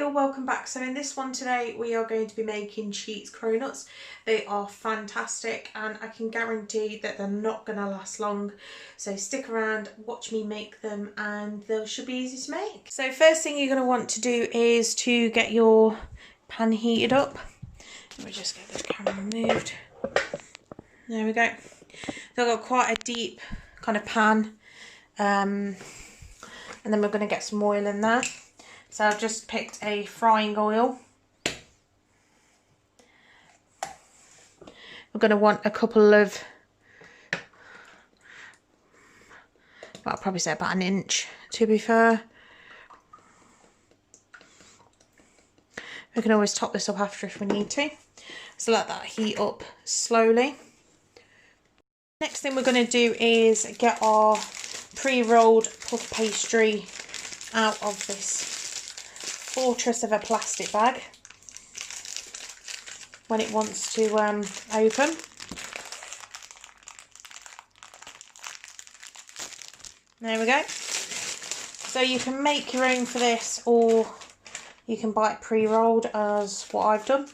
all, welcome back. So in this one today we are going to be making cheese cronuts. They are fantastic and I can guarantee that they're not going to last long. So stick around, watch me make them and they should be easy to make. So first thing you're going to want to do is to get your pan heated up. Let me just get this camera moved. There we go. So I've got quite a deep kind of pan and then we're going to get some oil in there. So I've just picked a frying oil. We're going to want a couple of, well, I'll probably say about an inch to be fair. We can always top this up after if we need to. So let that heat up slowly. Next thing we're going to do is get our pre-rolled puff pastry out of this fortress of a plastic bag when it wants to open. There we go. So you can make your own for this or you can buy it pre-rolled as what I've done. So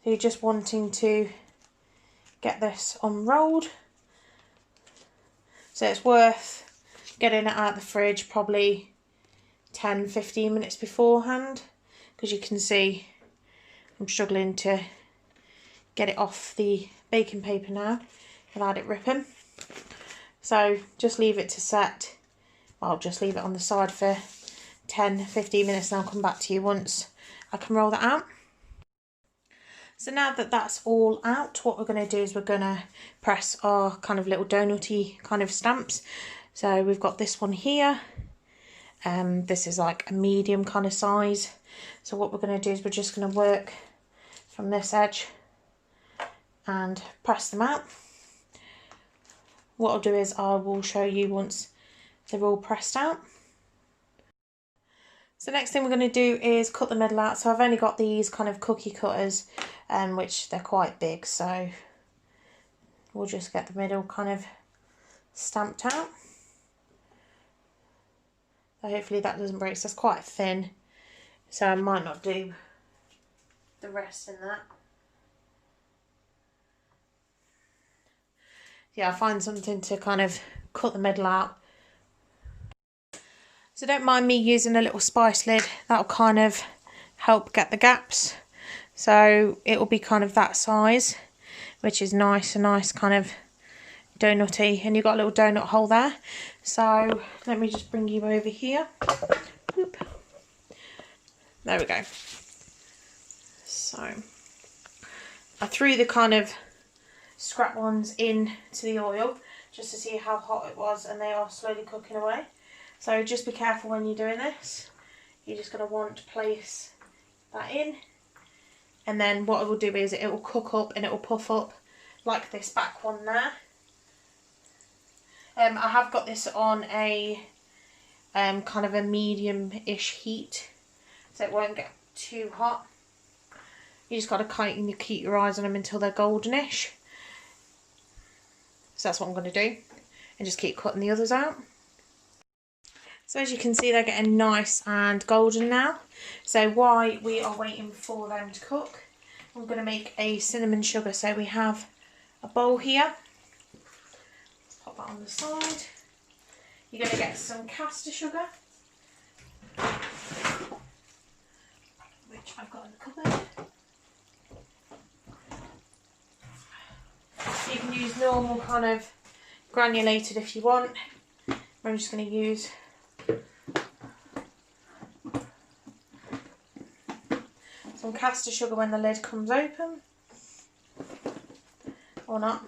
you're just wanting to get this unrolled. So it's worth getting it out of the fridge probably 10-15 minutes beforehand, because you can see I'm struggling to get it off the baking paper now without it ripping. So just leave it to set, well, just leave it on the side for 10-15 minutes and I'll come back to you once I can roll that out. So now that that's all out, what we're going to do is we're going to press our kind of little donutty kind of stamps. So we've got this one here. This is like a medium kind of size. So what we're going to do is we're just going to work from this edge and press them out. What I'll do is I will show you once they're all pressed out. So next thing we're going to do is cut the middle out. So I've only got these kind of cookie cutters, which they're quite big. So we'll just get the middle kind of stamped out. So hopefully that doesn't break. So it's quite thin, so I might not do the rest in that. Yeah, I find something to kind of cut the middle out. So don't mind me using a little spice lid. That'll kind of help get the gaps. So it will be kind of that size, which is nice, a nice kind of donutty, and you've got a little donut hole there. So let me just bring you over here. Boop. There we go. So I threw the kind of scrap ones into the oil just to see how hot it was, and they are slowly cooking away. So just be careful when you're doing this. You're just going to want to place that in, and then what it will do is it will cook up and it will puff up like this back one there. I have got this on a kind of a medium-ish heat, so it won't get too hot. You just got to kind of keep your eyes on them until they're goldenish. So that's what I'm going to do, and just keep cutting the others out. So as you can see, they're getting nice and golden now. So while we are waiting for them to cook, I'm going to make a cinnamon sugar. So we have a bowl here. Pop that on the side. You're going to get some caster sugar, which I've got in the cupboard. You can use normal kind of granulated if you want. I'm just going to use some caster sugar when the lid comes open, or not.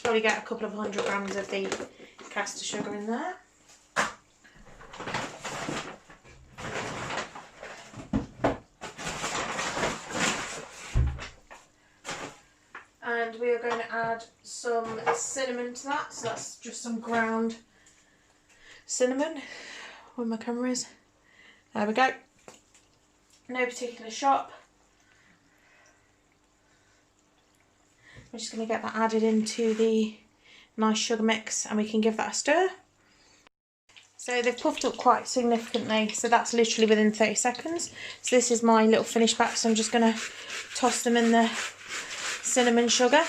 Probably get a couple of 100 grams of the caster sugar in there. And we are going to add some cinnamon to that. So that's just some ground cinnamon. Where my camera is. There we go. No particular shop. I'm just going to get that added into the nice sugar mix, and we can give that a stir. So they've puffed up quite significantly, so that's literally within 30 seconds. So this is my little finished batch, so I'm just going to toss them in the cinnamon sugar.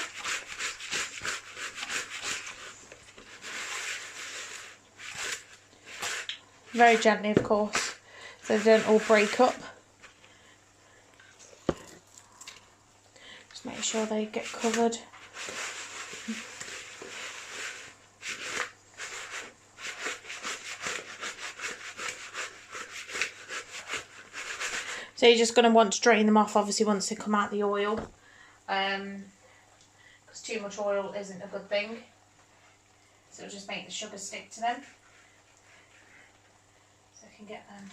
Very gently, of course, so they don't all break up. Just make sure they get covered. So you're just going to want to drain them off, obviously, once they come out of the oil, because too much oil isn't a good thing. So it'll just make the sugar stick to them. So I can get them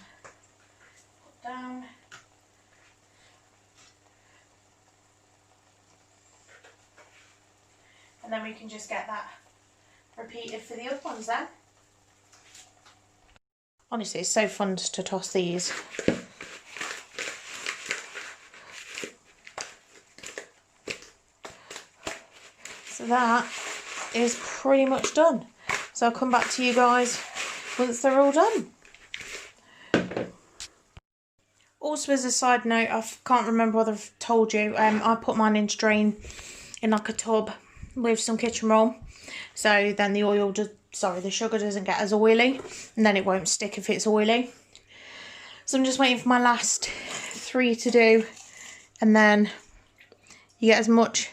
put down. And then we can just get that repeated for the other ones then. Honestly, it's so fun to toss these. So that is pretty much done. So I'll come back to you guys once they're all done. Also, as a side note, I can't remember whether I've told you, I put mine in to drain in like a tub with some kitchen roll. So then the oil just, the sugar doesn't get as oily, and then it won't stick if it's oily. So I'm just waiting for my last 3 to do, and then you get as much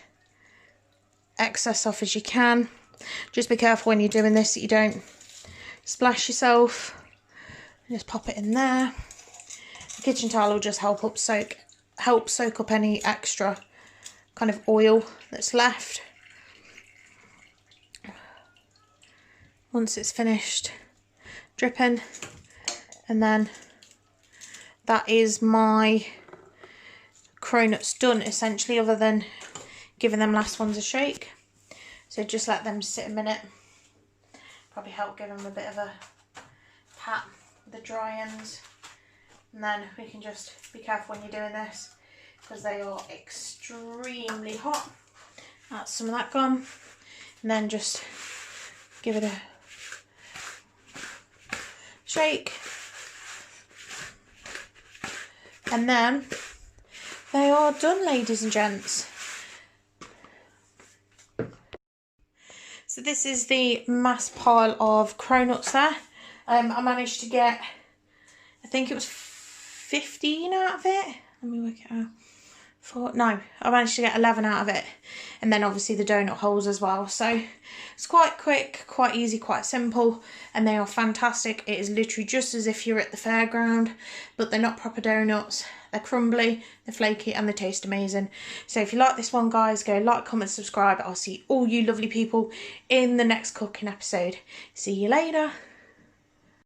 excess off as you can. Just be careful when you're doing this that you don't splash yourself. Just pop it in there. The kitchen towel will just help soak up any extra kind of oil that's left. Once it's finished dripping, and then that is my cronuts done essentially, other than giving them last ones a shake. So just let them sit a minute. Probably help give them a bit of a pat with the dry ends. And then we can just be careful when you're doing this, because they are extremely hot. That's some of that gone. And then just give it a shake. And then they are done, ladies and gents. So this is the mass pile of cronuts there. I managed to get, I think it was 15 out of it. Let me work it out. I managed to get 11 out of it. And then obviously the donut holes as well. So it's quite quick, quite easy, quite simple. And they are fantastic. It is literally just as if you're at the fairground, but they're not proper donuts. They're crumbly, they're flaky, and they taste amazing. So if you like this one, guys, go like, comment, subscribe. I'll see all you lovely people in the next cooking episode. See you later.